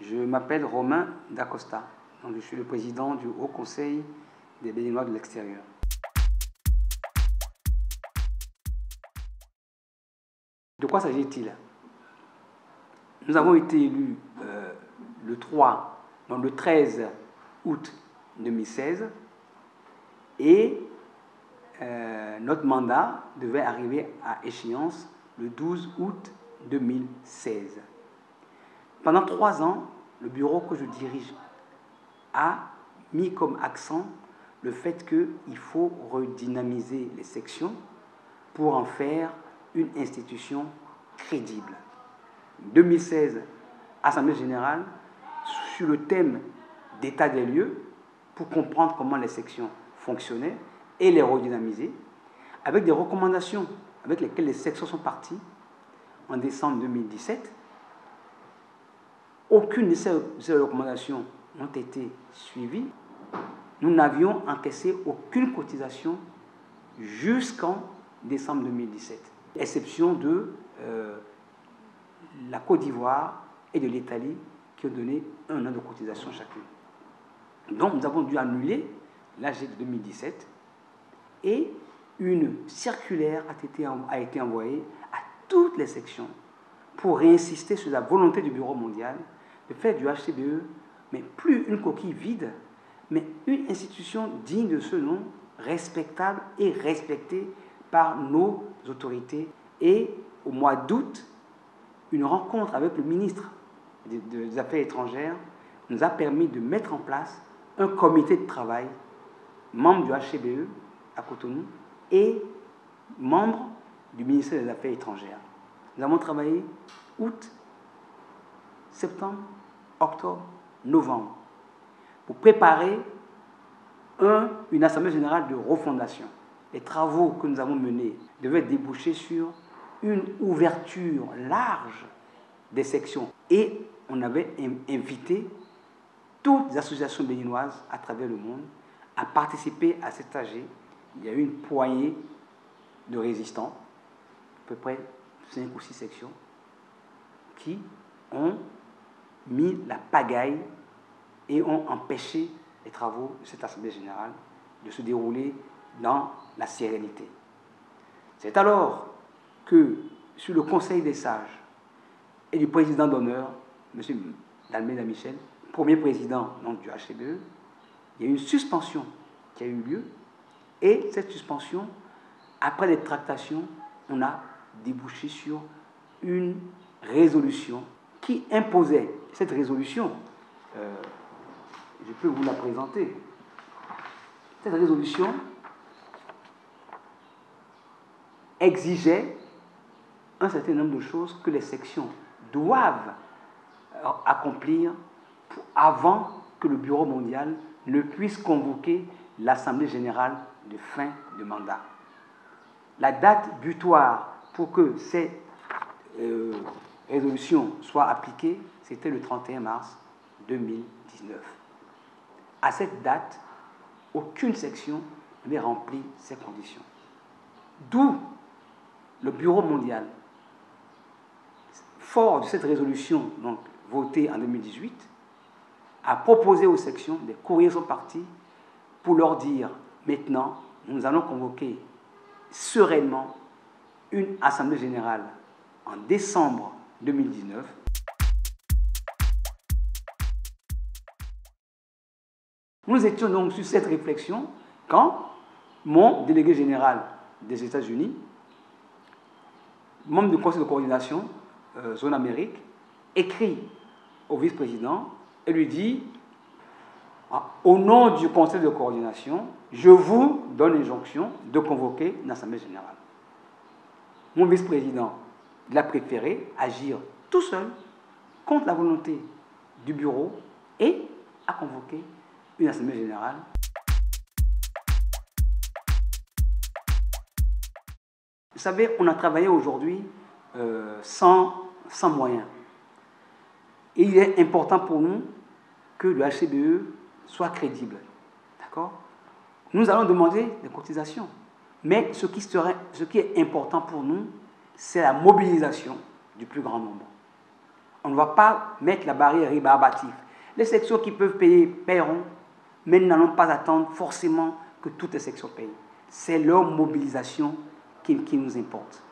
Je m'appelle Romain Dacosta, donc je suis le président du Haut Conseil des Béninois de l'extérieur. De quoi s'agit-il? Nous avons été élus le 13 août 2016 et notre mandat devait arriver à échéance le 12 août 2016. Pendant 3 ans, le bureau que je dirige a mis comme accent le fait qu'il faut redynamiser les sections pour en faire une institution crédible. 2016, Assemblée générale, sur le thème d'état des lieux, pour comprendre comment les sections fonctionnaient et les redynamiser, avec des recommandations avec lesquelles les sections sont parties en décembre 2017. Aucune de ces recommandations n'ont été suivies. Nous n'avions encaissé aucune cotisation jusqu'en décembre 2017, exception de la Côte d'Ivoire et de l'Italie qui ont donné 1 an de cotisation chacune. Donc nous avons dû annuler l'AG de 2017 et une circulaire a été envoyée à toutes les sections pour réinsister sur la volonté du Bureau mondial de faire du HCBE, mais plus une coquille vide, mais une institution digne de ce nom, respectable et respectée par nos autorités. Et au mois d'août, une rencontre avec le ministre des Affaires étrangères nous a permis de mettre en place un comité de travail, membre du HCBE à Cotonou et membre du ministère des Affaires étrangères. Nous avons travaillé août, septembre, octobre, novembre pour préparer une assemblée générale de refondation. Les travaux que nous avons menés devaient déboucher sur une ouverture large des sections. Et on avait invité toutes les associations béninoises à travers le monde à participer à cet AG. Il y a eu une poignée de résistants, à peu près 5 ou 6 sections, qui ont mis la pagaille et ont empêché les travaux de cette Assemblée générale de se dérouler dans la sérénité. C'est alors que, sur le Conseil des sages et du président d'honneur, M. D'Almeida Michel, premier président donc, du HCBE, il y a eu une suspension qui a eu lieu. Et cette suspension, après les tractations, on a débouché sur une résolution qui imposait, cette résolution, je peux vous la présenter. Cette résolution exigeait un certain nombre de choses que les sections doivent accomplir avant que le Bureau mondial ne puisse convoquer l'Assemblée générale de fin de mandat. La date butoir pour que cette résolution soit appliquée, c'était le 31 mars 2019. À cette date, aucune section n'avait rempli ces conditions. D'où le Bureau mondial, fort de cette résolution donc, votée en 2018, a proposé aux sections, des courriers sont partis pour leur dire maintenant, nous allons convoquer sereinement une assemblée générale en décembre 2019. Nous étions donc sur cette réflexion quand mon délégué général des États-Unis, membre du conseil de coordination Zone Amérique, écrit au vice-président et lui dit au nom du conseil de coordination, je vous donne l'injonction de convoquer une assemblée générale. Mon vice-président, il a préféré agir tout seul contre la volonté du bureau et a convoqué une assemblée générale. Vous savez, on a travaillé aujourd'hui sans moyens. Et il est important pour nous que le HCBE soit crédible. D'accord? Nous allons demander des cotisations. Mais ce qui est important pour nous, c'est la mobilisation du plus grand nombre. On ne va pas mettre la barrière rébarbative. Les sections qui peuvent payer, paieront, mais nous n'allons pas attendre forcément que toutes les sections payent. C'est leur mobilisation qui nous importe.